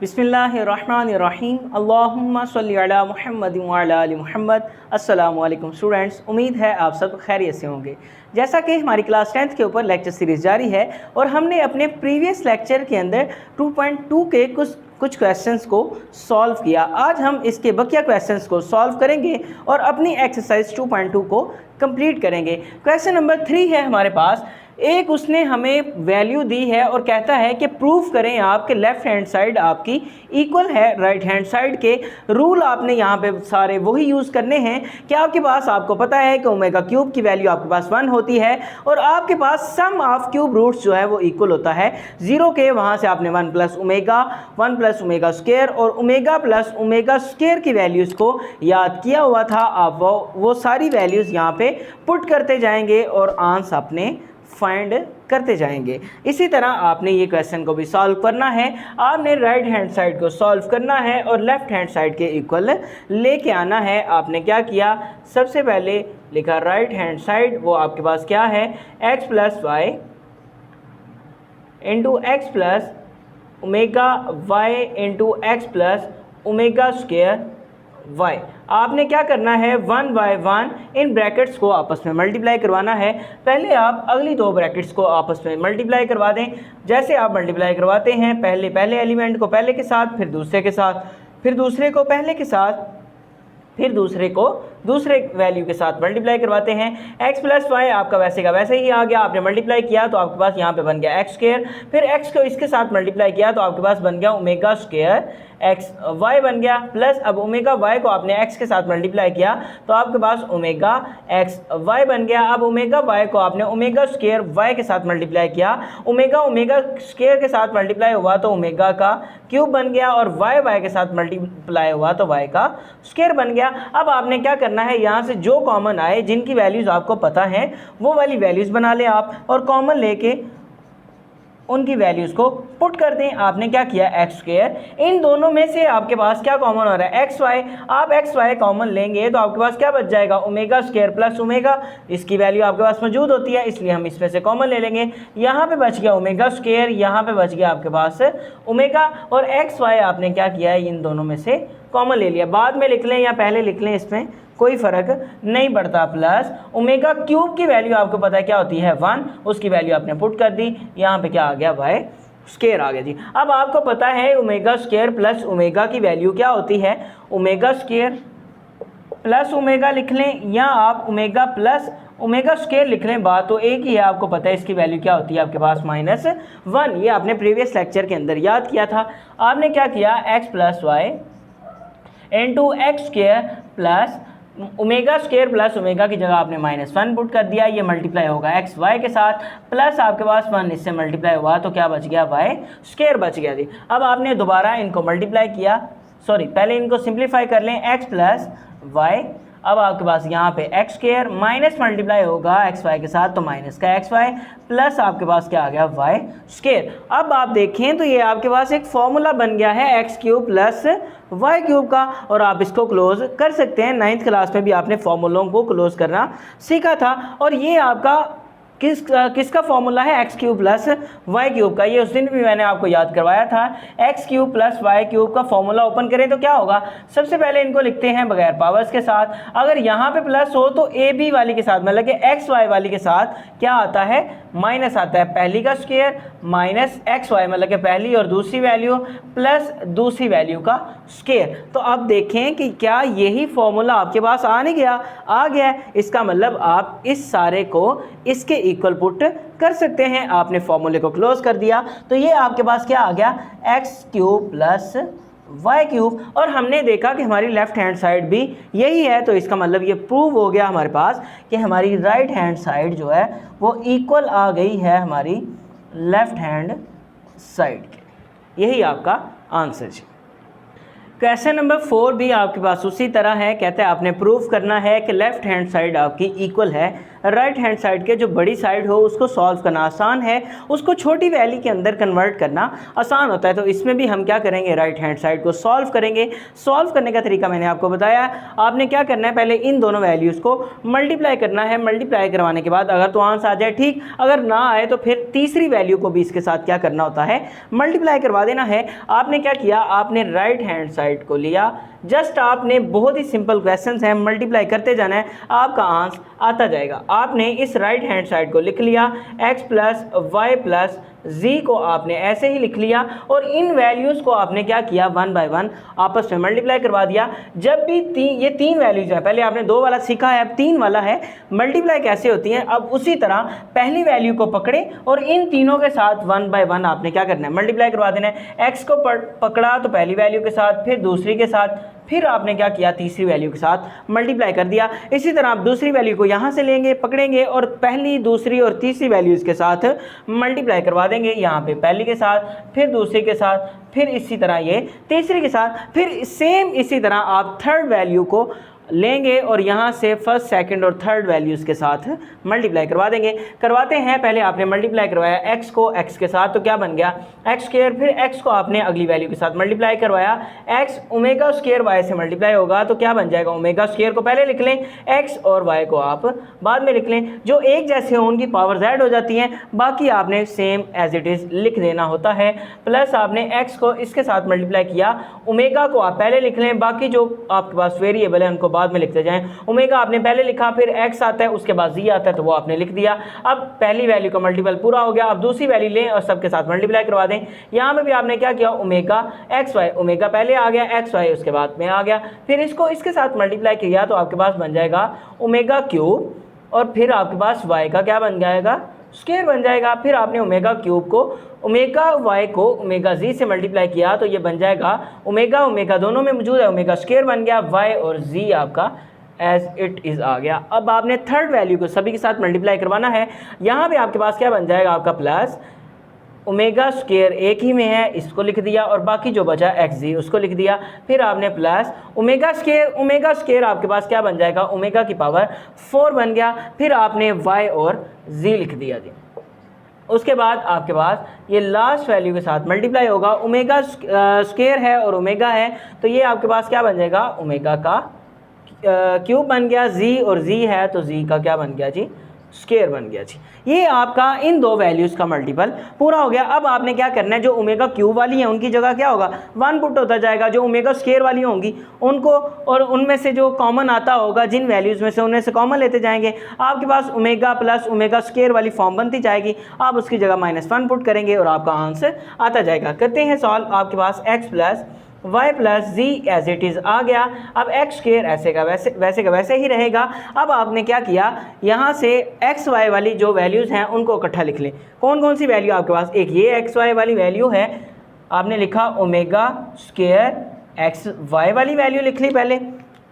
बिस्मिल्लाहिर्रहमानिर्रहीम अल्लाहुम्मा सल्लि अला मुहम्मद व अला आलि मुहम्मद। अस्सलामु अलैकुम स्टूडेंट्स, उम्मीद है आप सब खैरियत से होंगे। जैसा कि हमारी क्लास 10th के ऊपर लेक्चर सीरीज़ जारी है और हमने अपने प्रीवियस लेक्चर के अंदर 2.2 के कुछ क्वेश्चंस को सॉल्व किया। आज हम इसके बकिया क्वेश्चंस को सॉल्व करेंगे और अपनी एक्सरसाइज 2.2 को कंप्लीट करेंगे। क्वेश्चन नंबर 3 है हमारे पास। एक उसने हमें वैल्यू दी है और कहता है कि प्रूफ करें आपके लेफ़्ट हैंड साइड आपकी इक्वल है राइट हैंड साइड के। रूल आपने यहाँ पे सारे वही यूज़ करने हैं कि आपके पास आपको पता है कि ओमेगा क्यूब की वैल्यू आपके पास 1 होती है और आपके पास सम ऑफ क्यूब रूट्स जो है वो इक्वल होता है 0 के। वहाँ से आपने 1 प्लस ओमेगा स्क्वायर और ओमेगा प्लस ओमेगा स्क्वायर की वैल्यूज़ को याद किया हुआ था। आप वो सारी वैल्यूज़ यहाँ पे पुट करते जाएंगे और आंसर अपने फाइंड करते जाएंगे। इसी तरह आपने ये क्वेश्चन को भी सॉल्व करना है। आपने राइट हैंड साइड को सॉल्व करना है और लेफ़्ट हैंड साइड के इक्वल लेके आना है। आपने क्या किया, सबसे पहले लिखा राइट हैंड साइड, वो आपके पास क्या है x plus y into x plus omega y into x plus omega square y। आपने क्या करना है 1 बाय 1 इन ब्रैकेट्स को आपस में मल्टीप्लाई करवाना है। पहले आप अगली दो ब्रैकेट्स को आपस में मल्टीप्लाई करवा दें। जैसे आप मल्टीप्लाई करवाते हैं, पहले एलिमेंट को पहले के साथ, फिर दूसरे के साथ, फिर दूसरे को पहले के साथ, फिर दूसरे को दूसरे वैल्यू के साथ मल्टीप्लाई करवाते हैं। x प्लस वाई आपका वैसे का वैसे ही आ गया। आपने मल्टीप्लाई किया तो आपके पास यहाँ पे बन गया एक्स स्क्वायर, फिर x को इसके साथ मल्टीप्लाई किया तो आपके पास बन गया ओमेगा स्क्वायर एक्स वाई बन गया। प्लस अब ओमेगा वाई को आपने x के साथ मल्टीप्लाई किया तो आपके पास ओमेगा एक्स वाई बन गया। अब ओमेगा वाई को आपने ओमेगा स्क्वायर वाई के साथ मल्टीप्लाई किया, ओमेगा स्क्वायर के साथ मल्टीप्लाई हुआ तो ओमेगा का क्यूब बन गया और वाई के साथ मल्टीप्लाई हुआ तो वाई का स्क्वायर बन गया। अब आपने क्या करना है, यहाँ से जो कॉमन आए, जिनकी वैल्यूज़ आपको पता है वो वाली वैल्यूज़ बना लें आप और कॉमन लेके उनकी वैल्यूज़ को पुट कर दें। आपने क्या किया एक्स स्क्वायर, इन दोनों में से आपके पास क्या कॉमन हो रहा है एक्स वाई। आप एक्स वाई कॉमन लेंगे तो आपके पास क्या बच जाएगा ओमेगा स्क्वायर प्लस ओमेगा। इसकी वैल्यू आपके पास मौजूद होती है इसलिए हम इसमें से कॉमन ले लेंगे। यहाँ पे बच गया ओमेगा स्क्वायर, यहाँ पे बच गया आपके पास ओमेगा और एक्स वाई आपने क्या किया है इन दोनों में से कॉमन ले लिया। बाद में लिख लें या पहले लिख लें, इसमें कोई फ़र्क नहीं पड़ता। प्लस ओमेगा क्यूब की वैल्यू आपको पता है क्या होती है 1, उसकी वैल्यू आपने पुट कर दी। यहाँ पे क्या आ गया वाई स्क्वायर आ गया जी। अब आपको पता है ओमेगा स्क्वायर प्लस ओमेगा की वैल्यू क्या होती है, ओमेगा स्क्वायर प्लस ओमेगा लिख लें या आप ओमेगा प्लस ओमेगा स्क्वायर लिख लें, बात तो एक ही है। आपको पता है इसकी वैल्यू क्या होती है आपके पास -1। ये आपने प्रीवियस लेक्चर के अंदर याद किया था। आपने क्या किया x plus y into x square plus omega square plus omega की जगह आपने -1 पुट कर दिया। ये मल्टीप्लाई होगा एक्स वाई के साथ, प्लस आपके पास 1 इससे मल्टीप्लाई हुआ तो क्या बच गया वाई स्क्वायर बच गया जी। अब आपने दोबारा इनको मल्टीप्लाई किया, पहले इनको सिंप्लीफाई कर लें एक्स प्लस वाई। अब आपके पास यहाँ पे एक्स स्क्वायर माइनस मल्टीप्लाई होगा एक्स वाई के साथ तो माइनस का एक्स वाई प्लस आपके पास क्या आ गया वाई स्क्वायर। अब आप देखें तो ये आपके पास एक फॉर्मूला बन गया है x cube plus y cube का और आप इसको क्लोज कर सकते हैं। 9th क्लास में भी आपने फॉर्मूलों को क्लोज करना सीखा था और ये आपका किसका फॉर्मूला है x cube plus y cube का। ये उस दिन भी मैंने आपको याद करवाया था। X cube plus y cube का फॉर्मूला ओपन करें तो क्या होगा, सबसे पहले इनको लिखते हैं बगैर पावर्स के साथ। अगर यहाँ पे प्लस हो तो ए बी वाली के साथ मतलब कि एक्स वाई वाली के साथ क्या आता है माइनस आता है। पहली का स्क्वायर माइनस एक्स वाई मतलब कि पहली और दूसरी वैल्यू प्लस दूसरी वैल्यू का स्क्वायर। तो अब देखें कि क्या यही फॉर्मूला आपके पास आ गया। इसका मतलब आप इस सारे को इसके इक्वल पुट कर सकते हैं। आपने फॉर्मूले को क्लोज कर दिया तो ये आपके पास क्या आ गया x cube plus y cube. और हमने देखा कि हमारी लेफ़्ट हैंड साइड भी यही है तो इसका मतलब ये प्रूव हो गया हमारे पास कि हमारी राइट हैंड साइड जो है वो इक्वल आ गई है हमारी लेफ़्ट हैंड साइड के। यही आपका आंसर है। क्वेश्चन नंबर 4 भी आपके पास उसी तरह है। कहते हैं आपने प्रूफ करना है कि लेफ़्ट हैंड साइड आपकी इक्वल है राइट हैंड साइड के जो बड़ी साइड हो उसको सॉल्व करना आसान है, उसको छोटी वैल्यू के अंदर कन्वर्ट करना आसान होता है। तो इसमें भी हम क्या करेंगे, राइट हैंड साइड को सॉल्व करेंगे। सॉल्व करने का तरीका मैंने आपको बताया। आपने क्या करना है, पहले इन दोनों वैल्यूज़ को मल्टीप्लाई करना है। मल्टीप्लाई करवाने के बाद अगर तो आंसर आ जाए ठीक, अगर ना आए तो फिर तीसरी वैल्यू को भी इसके साथ क्या करना होता है, मल्टीप्लाई करवा देना है। आपने क्या किया, आपने राइट हैंड साइड को लिया, जस्ट आपने बहुत ही सिंपल क्वेश्चंस हैं, मल्टीप्लाई करते जाना है, आपका आंसर आता जाएगा। आपने इस राइट हैंड साइड को लिख लिया, x plus Y plus z को आपने ऐसे ही लिख लिया और इन वैल्यूज़ को आपने क्या किया, वन बाय वन आपस में मल्टीप्लाई करवा दिया। जब भी ये तीन वैल्यूज है, पहले आपने दो वाला सीखा है, अब तीन वाला है, मल्टीप्लाई कैसे होती हैं। अब उसी तरह पहली वैल्यू को पकड़े और इन तीनों के साथ वन बाय वन आपने क्या करना है, मल्टीप्लाई करवा देना है। x को पकड़ा तो पहली वैल्यू के साथ, फिर दूसरी के साथ, फिर आपने क्या किया, तीसरी वैल्यू के साथ मल्टीप्लाई कर दिया। इसी तरह आप दूसरी वैल्यू को यहाँ से लेंगे, पकड़ेंगे और पहली, दूसरी और तीसरी वैल्यूज़ के साथ मल्टीप्लाई करवा देंगे। यहाँ पे पहली के साथ, फिर दूसरी के साथ, फिर इसी तरह ये तीसरी के साथ, फिर सेम इसी तरह आप थर्ड वैल्यू को लेंगे और यहाँ से फर्स्ट, सेकंड और थर्ड वैल्यूज़ के साथ मल्टीप्लाई करवा देंगे। करवाते हैं, पहले आपने मल्टीप्लाई करवाया x को x के साथ, तो क्या बन गया, एक्स स्क्वायर। फिर x को आपने अगली वैल्यू के साथ मल्टीप्लाई करवाया, x ओमेगा स्क्वायर y से मल्टीप्लाई होगा तो क्या बन जाएगा, ओमेगा स्क्वायर को पहले लिख लें, x और y को आप बाद में लिख लें। जो एक जैसे हों उनकी पावर z हो जाती है, बाकी आपने सेम एज इट इज़ लिख देना होता है। प्लस आपने x को इसके साथ मल्टीप्लाई किया, ओमेगा को आप पहले लिख लें, बाकी जो आपके पास वेरिएबल है उनको बाद में लिखते जाएं। ओमेगा आपने पहले लिखा, फिर x आता है, उसके बाद z आता है, तो वो आपने लिख दिया। अब पहली वैल्यू का मल्टीपल पूरा हो गया, अब दूसरी वैल्यू लें और सबके साथ मल्टीप्लाई करवा दें। यहाँ पे भी आपने क्या किया, ओमेगा एक्स वाई, ओमेगा पहले आ गया, एक्स वाई उसके बाद में आ गया, फिर इसको इसके साथ मल्टीप्लाई किया तो आपके पास बन जाएगा ओमेगा क्यूब, और फिर आपके पास y का क्या बन जाएगा, स्क्वायर बन जाएगा। फिर आपने ओमेगा क्यूब को ओमेगा y को ओमेगा z से मल्टीप्लाई किया तो ये बन जाएगा ओमेगा ओमेगा दोनों में मौजूद है, ओमेगा स्क्वायर बन गया, y और z आपका एज इट इज़ आ गया। अब आपने थर्ड वैल्यू को सभी के साथ मल्टीप्लाई करवाना है। यहाँ पे आपके पास क्या बन जाएगा, आपका प्लस ओमेगा स्क्वायर एक ही में है, इसको लिख दिया, और बाकी जो बचा एक्स जी उसको लिख दिया। फिर आपने प्लस ओमेगा स्क्वायर आपके पास क्या बन जाएगा, ओमेगा की पावर 4 बन गया। फिर आपने वाई और जी लिख दिया जी। उसके बाद आपके पास ये लास्ट वैल्यू के साथ मल्टीप्लाई होगा, ओमेगा स्क्वायर है और ओमेगा है, तो ये आपके पास क्या बन जाएगा, ओमेगा का क्यूब बन गया, जी और जी है तो जी का क्या बन गया जी, स्क्वायर बन गया जी। ये आपका इन दो वैल्यूज़ का मल्टीपल पूरा हो गया। अब आपने क्या करना है, जो ओमेगा क्यूब वाली है उनकी जगह क्या होगा, 1 पुट होता जाएगा, जो ओमेगा स्क्वायर वाली होंगी उनको, और उनमें से जो कॉमन आता होगा जिन वैल्यूज़ में से उनमें से कॉमन लेते जाएंगे। आपके पास ओमेगा प्लस ओमेगा स्क्वायर वाली फॉर्म बनती जाएगी, आप उसकी जगह -1 पुट करेंगे और आपका आंसर आता जाएगा। करते हैं सॉल्व, आपके पास x plus y plus Z as it is आ गया। अब एक्स स्क्वायर ऐसे का वैसे ही रहेगा। अब आपने क्या किया, यहाँ से एक्स वाई वाली जो वैल्यूज़ हैं उनको इकट्ठा लिख लें। कौन कौन सी वैल्यू आपके पास, एक ये एक्स वाई वाली वैल्यू है, आपने लिखा ओमेगा स्क्वायर एक्स वाई वाली वैल्यू लिख ली पहले।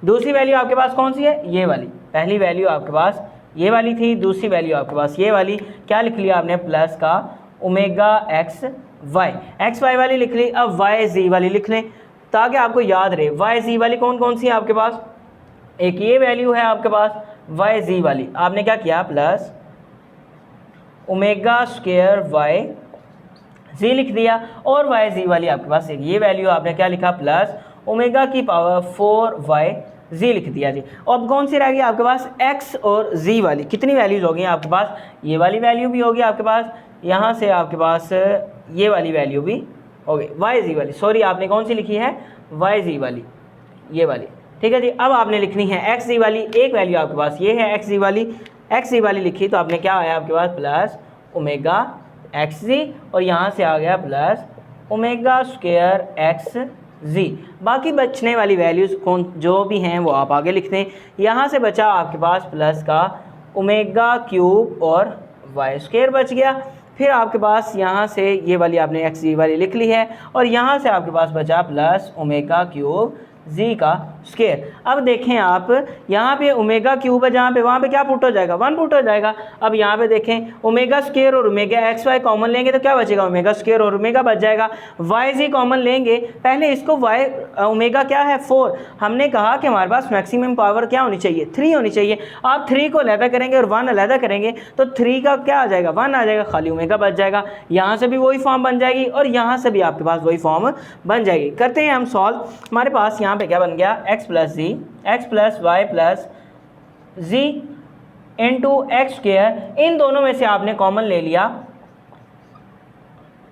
दूसरी वैल्यू आपके पास कौन सी है, ये वाली। पहली वैल्यू आपके पास ये वाली थी, दूसरी वैल्यू आपके पास ये वाली। क्या लिख लिया आपने, प्लस का omega x y, x y वाली लिख ली। अब वाई जी वाली लिख लें ताकि आपको याद रहे। वाई जी वाली कौन कौन सी है आपके पास, एक ये वैल्यू है आपके पास वाई जी वाली, आपने क्या किया, प्लस ओमेगा स्क्वायर वाई जी लिख दिया। और वाई जी वाली आपके पास एक ये वैल्यू, आपने क्या लिखा, प्लस ओमेगा की पावर 4 वाई जी लिख दिया जी। अब कौन सी रह गई आपके पास, एक्स और जी वाली। कितनी वैल्यूज़ हो गई आपके पास, ये वाली वैल्यू भी होगी आपके पास, यहाँ से आपके पास ये वाली वैल्यू भी हो गई, वाई जी वाली। सॉरी, आपने कौन सी लिखी है, वाई जी वाली, ये वाली, ठीक है जी। अब आपने लिखनी है एक्स जी वाली, एक वैल्यू आपके पास ये है एक्स जी वाली लिखी, तो आपने क्या आया आपके पास, प्लस ओमेगा एक्स जी, और यहाँ से आ गया प्लस ओमेगा स्क्वायर एक्स जी। बाकी बचने वाली वैल्यूज़ कौन जो भी हैं वो आप आगे लिखते हैं। यहाँ से बचा आपके पास प्लस का ओमेगा क्यूब और वाई स्क्वायर बच गया। फिर आपके पास यहाँ से ये वाली आपने एक्स जी वाली लिख ली है, और यहाँ से आपके पास बचा प्लस ओमेगा क्यूब जी का स्क्वायर। अब देखें आप यहाँ पे ओमेगा क्यूब है जहाँ पे, वहाँ पे क्या पुट हो जाएगा, 1 पुट हो जाएगा। अब यहाँ पे देखें ओमेगा स्क्वायर और ओमेगा एक्स वाई कॉमन लेंगे तो क्या बचेगा, ओमेगा स्क्वायर और ओमेगा बच जाएगा। वाई जी कॉमन लेंगे, पहले इसको वाई ओमेगा क्या है 4, हमने कहा कि हमारे पास मैक्सिमम पावर क्या होनी चाहिए, 3 होनी चाहिए। आप 3 को अलहदा करेंगे और 1 अलहदा करेंगे तो 3 का क्या आ जाएगा, 1 आ जाएगा, खाली ओमेगा बच जाएगा। यहाँ से भी वही फॉर्म बन जाएगी और यहाँ से भी आपके पास वही फॉर्म बन जाएगी। करते हैं हम सॉल्व। हमारे पास यहाँ पे क्या बन गया, x प्लस वाई प्लस जी इंटू एक्स स्क्वायर। इन दोनों में से आपने कॉमन ले लिया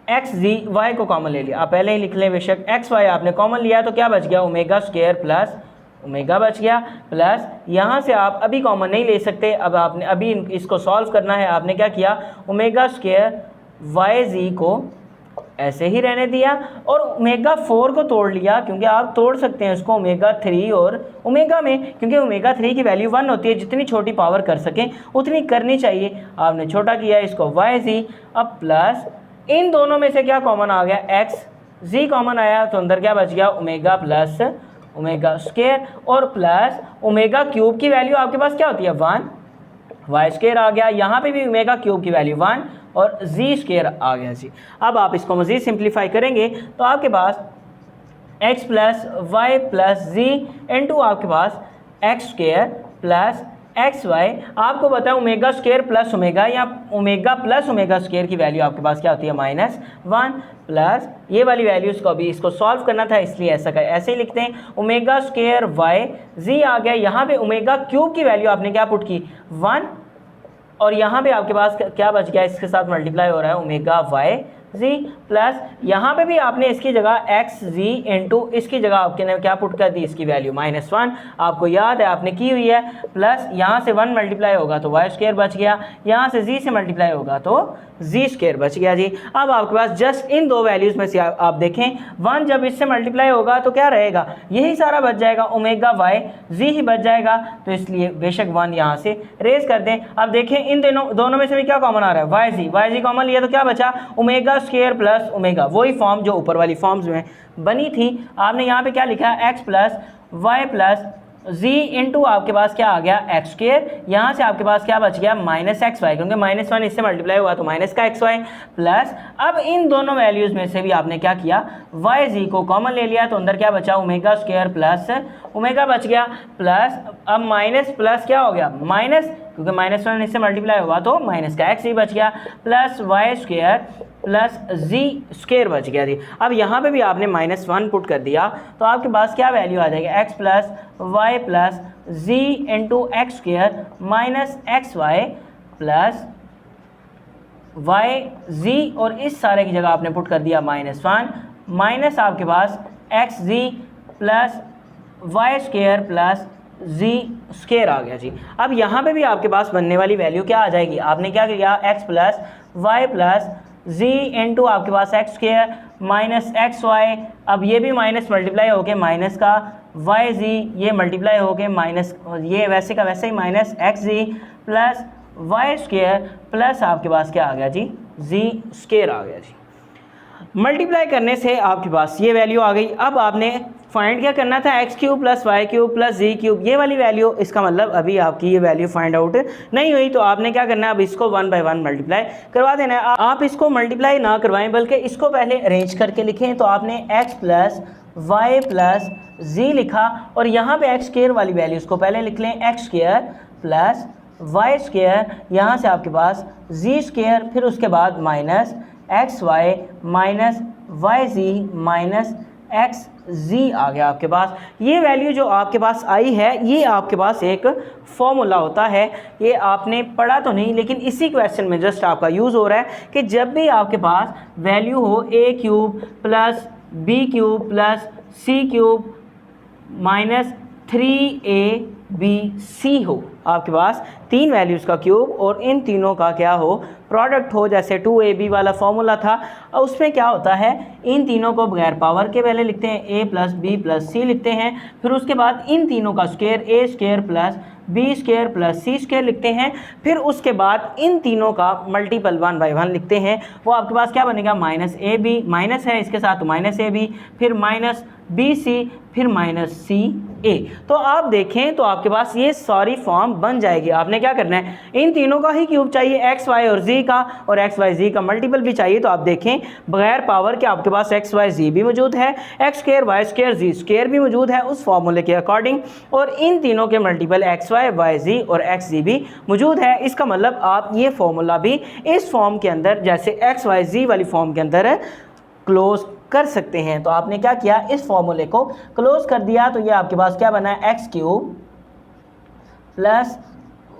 एक्स जी, वाई को कॉमन ले लिया, आप पहले ही लिख लें बेशक। एक्स वाई आपने कॉमन लिया तो क्या बच गया, ओमेगा स्क्वायर प्लस ओमेगा बच गया, प्लस यहाँ से आप अभी कॉमन नहीं ले सकते, अब आपने अभी इसको सॉल्व करना है। आपने क्या किया, ओमेगा स्क्वायर वाई जी को ऐसे ही रहने दिया और ओमेगा 4 को तोड़ लिया, क्योंकि आप तोड़ सकते हैं इसको ओमेगा 3 और ओमेगा में, क्योंकि ओमेगा 3 की वैल्यू 1 होती है। जितनी छोटी पावर कर सकें उतनी करनी चाहिए। आपने छोटा किया इसको वाई जी, अब प्लस इन दोनों में से क्या कॉमन आ गया, एक्स जी कॉमन आया तो अंदर क्या बच गया, ओमेगा प्लस ओमेगा स्क्वायर और प्लस ओमेगा क्यूब की वैल्यू आपके पास क्या होती है 1, वाई स्क्वायर आ गया। यहाँ पे भी ओमेगा क्यूब की वैल्यू 1 और जी स्क्वायर आ गया जी। अब आप इसको मज़ीद सिंप्लीफाई करेंगे तो आपके पास x प्लस वाई प्लस जी इंटू आपके पास x square plus X Y. आपको पता है ओमेगा स्क्वायर प्लस ओमेगा या ओमेगा प्लस ओमेगा स्क्वायर की वैल्यू आपके पास क्या होती है -1 प्लस ये वाली वैल्यूज़ को अभी इसको सॉल्व करना था, इसलिए ऐसे ही लिखते हैं। ओमेगा स्क्वायर वाई जी आ गया, यहाँ पे ओमेगा क्यूब की वैल्यू आपने क्या पुट की 1 और यहाँ पे आपके पास क्या बच गया, इसके साथ मल्टीप्लाई हो रहा है ओमेगा वाई जी प्लस यहाँ पे भी आपने इसकी जगह एक्स जी इंटू इसकी जगह आपने क्या पुट कर दी, इसकी वैल्यू -1 आपको याद है आपने की हुई है, प्लस यहाँ से 1 मल्टीप्लाई होगा तो वाई स्क्वायर बच गया, यहाँ से जी से मल्टीप्लाई होगा तो जी स्क्वायर बच गया जी। अब आपके पास जस्ट इन दो वैल्यूज़ में से आप देखें 1 जब इससे मल्टीप्लाई होगा तो क्या रहेगा, यही सारा बच जाएगा, ओमेगा वाई जी ही बच जाएगा, तो इसलिए बेशक 1 यहाँ से रेज कर दें। अब देखें इन दोनों में से भी क्या कॉमन आ रहा है, वाई जी कॉमन लिया तो क्या बचा, ओमेगा स्क्वायर प्लस ओमेगा, वही फॉर्म जो ऊपर वाली फॉर्म्स में बनी थी। आपने यहाँ पे क्या लिखा है, एक्स प्लस वाई प्लस जी इंटू आपके पास क्या आ गया एक्स स्क्वायर, यहाँ से आपके पास क्या बच गया -xy, क्योंकि -1 इससे मल्टीप्लाई हुआ तो माइनस का xy प्लस। अब इन दोनों वैल्यूज़ में से भी आपने क्या किया, वाई जी को कॉमन ले लिया तो अंदर क्या बचा, ओमेगा स्क्वायर प्लस ओमेगा बच गया, प्लस अब माइनस प्लस क्या हो गया माइनस, क्योंकि -1 इससे मल्टीप्लाई हुआ तो माइनस का x ही बच गया, प्लस वाई स्क्वायर प्लस जी स्क्वायर बच गया जी। अब यहाँ पे भी आपने -1 पुट कर दिया तो आपके पास क्या वैल्यू आ जाएगी, x प्लस वाई प्लस जी into x square minus x Y plus Y Z, और इस सारे की जगह आपने पुट कर दिया -1 माइनस आपके पास एक्स जी प्लस वाई स्क्वायर प्लस जी स्क्वायर आ गया जी। अब यहाँ पे भी आपके पास बनने वाली वैल्यू क्या आ जाएगी, आपने क्या किया, x प्लस वाई प्लस जी इंटू आपके पास x square minus x y, अब ये भी माइनस मल्टीप्लाई हो गए माइनस का वाई जी, ये मल्टीप्लाई हो गए माइनस, ये वैसे का वैसे ही माइनस एक्स जी प्लस वाई स्क्वायर प्लस आपके पास क्या आ गया जी, जी स्क्वायर आ गया जी। मल्टीप्लाई करने से आपके पास ये वैल्यू आ गई। अब आपने फाइंड क्या करना था, x cube plus y cube plus z cube, ये वाली वैल्यू, इसका मतलब अभी आपकी ये वैल्यू फाइंड आउट नहीं हुई तो आपने क्या करना है, अब इसको 1 बाय 1 मल्टीप्लाई करवा देना है। आप इसको मल्टीप्लाई ना करवाएं बल्कि इसको पहले अरेंज करके लिखें, तो आपने एक्स प्लस वाई प्लस जी लिखा और यहाँ पे एक्स स्क्वायर वाली वैल्यू इसको पहले लिख लें, x square plus y square, यहाँ से आपके पास जी स्क्वायर, फिर उसके बाद minus x y minus y z minus x z आ गया आपके पास। ये वैल्यू जो आपके पास आई है ये आपके पास एक फॉर्मूला होता है, ये आपने पढ़ा तो नहीं लेकिन इसी क्वेश्चन में जस्ट आपका यूज़ हो रहा है कि जब भी आपके पास वैल्यू हो a cube plus b cube plus c cube minus 3abc हो, आपके पास 3 वैल्यूज़ का क्यूब और इन तीनों का क्या हो, प्रोडक्ट हो, जैसे 2ab वाला फॉर्मूला था। और उसमें क्या होता है, इन तीनों को बगैर पावर के पहले लिखते हैं, a plus b plus c लिखते हैं, फिर उसके बाद इन तीनों का square, a square plus b square plus c square लिखते हैं। फिर उसके बाद इन तीनों का मल्टीपल 1 बाई 1 लिखते हैं। वो आपके पास क्या बनेगा, माइनस ए बी, माइनस है इसके साथ तो माइनस ए बी, फिर माइनस बी सी, फिर माइनस सी ए। तो आप देखें तो आपके पास ये सारी फॉर्म बन जाएगी। आपने क्या करना है, इन तीनों का ही क्यूब चाहिए, एक्स वाई और जी का, और एक्स वाई जी का मल्टीपल भी चाहिए। तो आप देखें बगैर पावर के आपके पास एक्स वाई जी भी मौजूद है, एक्स स्क्वायर वाई स्क्वायर जी स्क्वायर भी मौजूद है उस फॉर्मूले के अकॉर्डिंग, और इन तीनों के multiple x Y Y Z और एक्स जी भी मौजूद है। इसका मतलब आप ये फॉर्मूला भी इस फॉर्म के अंदर, जैसे एक्स वाई जी वाली फॉर्म के अंदर क्लोज कर सकते हैं। तो आपने क्या किया, इस फॉर्मूले को क्लोज कर दिया। तो ये आपके पास क्या बना है, x cube plus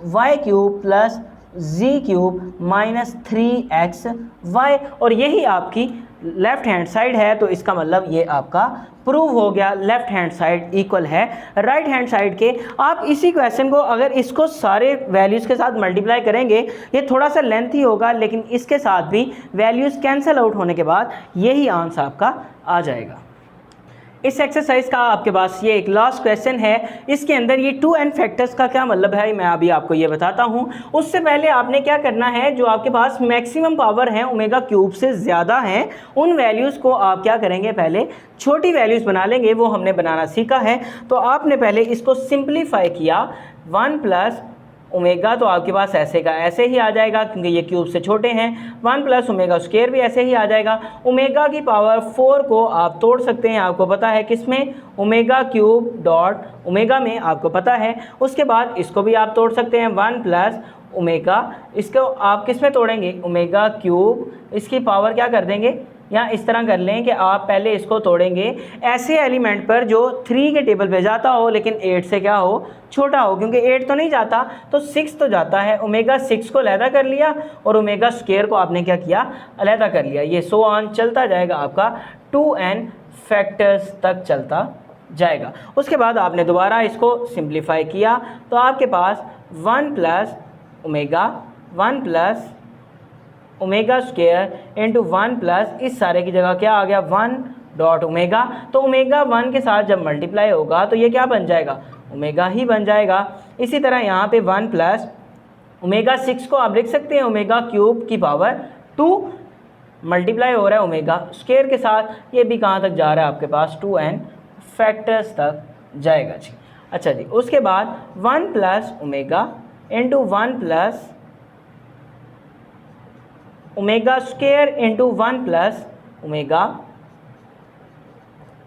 y cube plus z cube minus 3x y, और यही आपकी लेफ्ट हैंड साइड है। तो इसका मतलब ये आपका प्रूव हो गया, लेफ्ट हैंड साइड इक्वल है राइट हैंड साइड के। आप इसी क्वेश्चन को अगर इसको सारे वैल्यूज़ के साथ मल्टीप्लाई करेंगे, ये थोड़ा सा लेंथी होगा, लेकिन इसके साथ भी वैल्यूज़ कैंसिल आउट होने के बाद यही आंसर आपका आ जाएगा। इस एक्सरसाइज का आपके पास ये एक लास्ट क्वेश्चन है। इसके अंदर ये 2n फैक्टर्स का क्या मतलब है, मैं अभी आपको ये बताता हूँ। उससे पहले आपने क्या करना है, जो आपके पास मैक्सिमम पावर है ओमेगा क्यूब से ज़्यादा है, उन वैल्यूज़ को आप क्या करेंगे, पहले छोटी वैल्यूज़ बना लेंगे। वो हमने बनाना सीखा है। तो आपने पहले इसको सिंप्लीफाई किया, 1 प्लस ओमेगा तो आपके पास ऐसे का ऐसे ही आ जाएगा क्योंकि ये क्यूब से छोटे हैं। 1 प्लस ओमेगा स्क्वायर भी ऐसे ही आ जाएगा। ओमेगा की पावर 4 को आप तोड़ सकते हैं, आपको पता है किस में, ओमेगा क्यूब डॉट ओमेगा में, आपको पता है। उसके बाद इसको भी आप तोड़ सकते हैं, 1 प्लस ओमेगा, इसको आप किस में तोड़ेंगे, ओमेगा क्यूब, इसकी पावर क्या कर देंगे, या इस तरह कर लें कि आप पहले इसको तोड़ेंगे ऐसे एलिमेंट पर जो 3 के टेबल पे जाता हो लेकिन 8 से क्या हो, छोटा हो, क्योंकि 8 तो नहीं जाता तो 6 तो जाता है। ओमेगा 6 को अलहदा कर लिया और ओमेगा स्क्वायर को आपने क्या किया, अलहदा कर लिया। ये सो ऑन चलता जाएगा, आपका 2n फैक्टर्स तक चलता जाएगा। उसके बाद आपने दोबारा इसको सिंप्लीफाई किया तो आपके पास 1 plus omega 1 plus omega square into 1 plus इस सारे की जगह क्या आ गया, 1 डॉट ओमेगा। तो ओमेगा 1 के साथ जब मल्टीप्लाई होगा तो ये क्या बन जाएगा, ओमेगा ही बन जाएगा। इसी तरह यहाँ पे 1 प्लस ओमेगा 6 को आप लिख सकते हैं ओमेगा क्यूब की पावर 2 मल्टीप्लाई हो रहा है ओमेगा स्क्वायर के साथ, ये भी कहाँ तक जा रहा है आपके पास, 2n फैक्टर्स तक जाएगा जी। अच्छा जी, उसके बाद 1 plus omega into 1 plus omega square into 1 plus omega,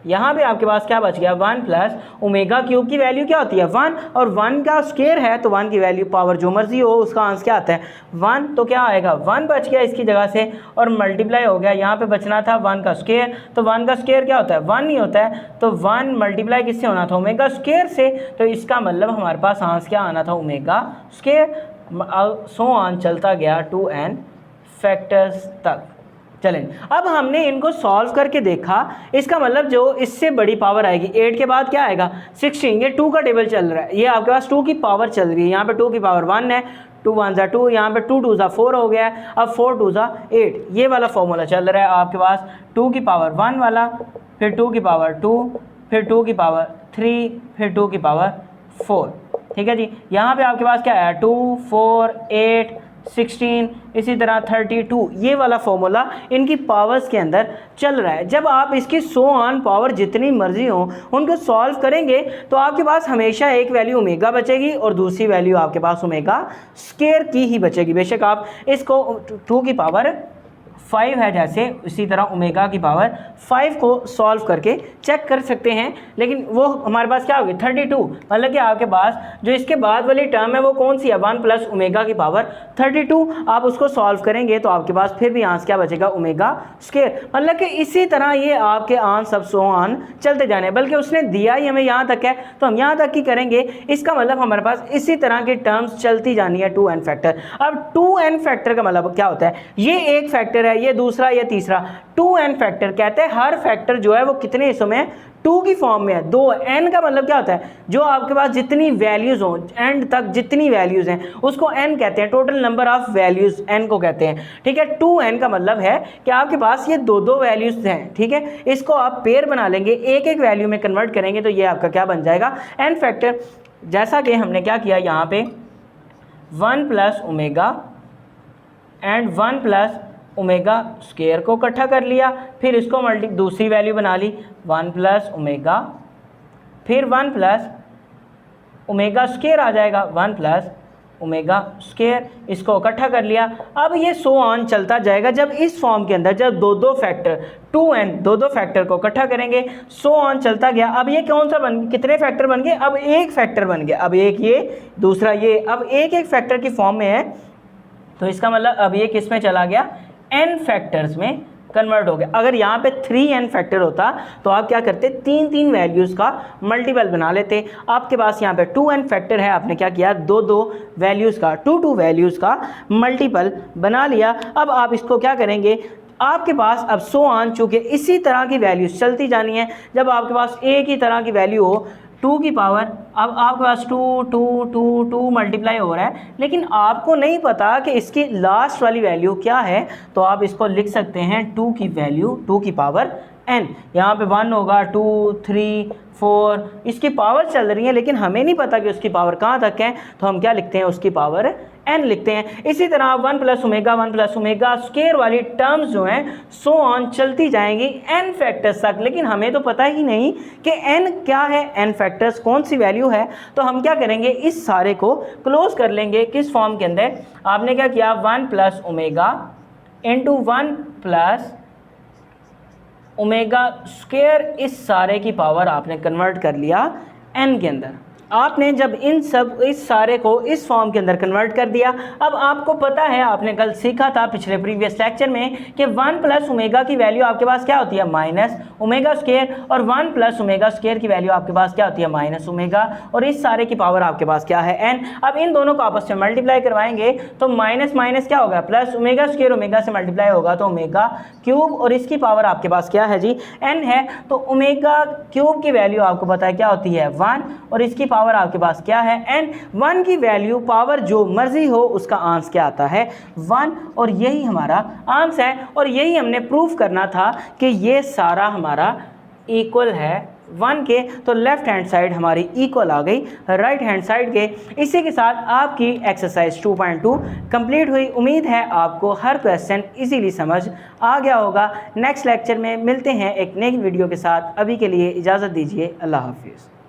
यहाँ पे आपके पास क्या बच गया, 1 प्लस ओमेगा क्यूब की वैल्यू क्या होती है 1, और 1 का स्क्वायर है तो 1 की वैल्यू पावर जो मर्जी हो उसका आंसर क्या आता है 1, तो क्या आएगा 1 बच गया इसकी जगह से, और मल्टीप्लाई हो गया, यहाँ पे बचना था 1 का स्क्वायर, तो 1 का स्क्वायर क्या होता है 1 नहीं होता है, तो 1 मल्टीप्लाई किससे होना था, ओमेगा स्क्वायर से। तो इसका मतलब हमारे पास आंसर क्या आना था, ओमेगा स्क्वायर। सो ऑन चलता गया 2n फैक्टर्स तक। चलें, अब हमने इनको सॉल्व करके देखा, इसका मतलब जो इससे बड़ी पावर आएगी 8 के बाद क्या आएगा 16, ये 2 का टेबल चल रहा है, ये आपके पास 2 की पावर चल रही है, यहाँ पे 2 की पावर 1 है, 2 1 ज़ा 2, यहाँ पे 2 2 ज़ा 4 हो गया है, अब 4 2 ज़ा 8, ये वाला फॉर्मूला चल रहा है आपके पास, 2 की पावर 1 वाला, फिर 2 की पावर 2, फिर 2 की पावर 3, फिर 2 की पावर 4। ठीक है जी, यहाँ पे आपके पास क्या है 2 4 8 16, इसी तरह 32, ये वाला फॉर्मूला इनकी पावर्स के अंदर चल रहा है। जब आप इसकी सो ऑन पावर जितनी मर्जी हो उनको सॉल्व करेंगे तो आपके पास हमेशा एक वैल्यू ओमेगा बचेगी और दूसरी वैल्यू आपके पास ओमेगा स्क्वायर की ही बचेगी। बेशक आप इसको 2 की पावर 5 है जैसे, इसी तरह ओमेगा की पावर 5 को सॉल्व करके चेक कर सकते हैं, लेकिन वो हमारे पास क्या होगी 32, मतलब कि आपके पास जो इसके बाद वाली टर्म है वो कौन सी है 1 प्लस ओमेगा की पावर 32, आप उसको सॉल्व करेंगे तो आपके पास फिर भी आंसर क्या बचेगा ओमेगा स्क्वायर। मतलब कि इसी तरह ये आपके आंसर सब सो ऑन चलते जाने, बल्कि उसने दिया ही हमें यहाँ तक है तो हम यहाँ तक ही करेंगे। इसका मतलब हमारे पास इसी तरह की टर्म्स चलती जानी है 2n फैक्टर। अब 2n फैक्टर का मतलब क्या होता है, ये एक फैक्टर है, ये दूसरा, ये तीसरा, 2n फैक्टर कहते हैं हर फैक्टर जो है वो कितने हिस्सों में है 2 की फॉर्म में है। 2n का मतलब क्या होता है, जो आपके पास जितनी वैल्यूज हो एंड तक जितनी वैल्यूज हैं उसको n कहते हैं, total number of values n को कहते हैं। ठीक है, 2n का मतलब है कि आपके पास ये दो वैल्यूज हैं। ठीक है, इसको आप पेयर बना लेंगे, एक एक वैल्यू में कन्वर्ट करेंगे तो ये आपका क्या बन जाएगा n फैक्टर। जैसा कि हमने क्या किया यहाँ पे 1 plus omega and 1 plus omega square को इकट्ठा कर लिया, फिर इसको दूसरी वैल्यू बना ली 1 प्लस ओमेगा, फिर 1 प्लस ओमेगा स्क्वायर आ जाएगा 1 प्लस ओमेगा स्क्वायर, इसको इकट्ठा कर लिया। अब ये सो ऑन चलता जाएगा। जब इस फॉर्म के अंदर जब दो फैक्टर 2n दो फैक्टर को इकट्ठा करेंगे, सो ऑन चलता गया। अब ये कौन सा कितने फैक्टर बन गए? अब एक फैक्टर बन गया। अब एक ये, दूसरा ये, अब एक फैक्टर की फॉर्म में है, तो इसका मतलब अब ये किस में चला गया? n फैक्टर्स में कन्वर्ट हो गया। अगर यहाँ पे 3n फैक्टर होता तो आप क्या करते? तीन वैल्यूज़ का मल्टीपल बना लेते। आपके पास यहाँ पे 2n फैक्टर है, आपने क्या किया? दो वैल्यूज़ का, टू वैल्यूज़ का मल्टीपल बना लिया। अब आप इसको क्या करेंगे? आपके पास अब सो ऑन, चूँकि इसी तरह की वैल्यूज़ चलती जानी है। जब आपके पास एक ही तरह की वैल्यू हो 2 की पावर, अब आपके पास 2 मल्टीप्लाई हो रहा है, लेकिन आपको नहीं पता कि इसकी लास्ट वाली वैल्यू क्या है, तो आप इसको लिख सकते हैं 2 की वैल्यू 2 की पावर n। यहाँ पे 1 होगा, 2, 3, 4, इसकी पावर चल रही है, लेकिन हमें नहीं पता कि उसकी पावर कहाँ तक है, तो हम क्या लिखते हैं? उसकी पावर n लिखते हैं। इसी तरह 1 प्लस ओमेगा स्क्वायर वाली टर्म्स जो हैं सो ऑन चलती जाएंगी n फैक्टर्स तक, लेकिन हमें तो पता ही नहीं कि n क्या है, n फैक्टर्स कौन सी वैल्यू है। तो हम क्या करेंगे? इस सारे को क्लोज कर लेंगे। किस फॉर्म के अंदर? आपने क्या किया? 1 plus omega into 1 plus omega square, इस सारे की पावर आपने कन्वर्ट कर लिया n के अंदर। आपने जब इस सारे को इस फॉर्म के अंदर कन्वर्ट कर दिया, अब आपको पता है, आपने कल सीखा था पिछले प्रीवियस लेक्चर में कि 1 प्लस ओमेगा की वैल्यू आपके पास क्या होती है? माइनस ओमेगा स्क्वायर, और 1 प्लस ओमेगा स्क्वायर की वैल्यू आपके पास क्या होती है? माइनस ओमेगा, और इस सारे की पावर आपके पास क्या है? n। अब इन दोनों को आपस में मल्टीप्लाई करवाएंगे तो माइनस माइनस क्या होगा? प्लस ओमेगा स्क्वायर ओमेगा से मल्टीप्लाई होगा तो ओमेगा क्यूब, और इसकी पावर आपके पास क्या है जी? n है। तो ओमेगा क्यूब की वैल्यू आपको पता है क्या होती है? 1, और इसकी पावर आपके पास क्या है? n। 1 की वैल्यू पावर जो मर्जी हो उसका आंसर क्या आता है? 1, और यही हमारा आंसर है। और यही हमने प्रूफ करना था कि ये सारा हमारा इक्वल है 1 के, तो लेफ्ट हैंड साइड हमारी इक्वल आ गई राइट हैंड साइड के। इसी के साथ आपकी एक्सरसाइज 2.2 कंप्लीट हुई। उम्मीद है आपको हर क्वेश्चन इजीली समझ आ गया होगा। नेक्स्ट लेक्चर में मिलते हैं एक नई वीडियो के साथ। अभी के लिए इजाज़त दीजिए। अल्लाह हाफिज़।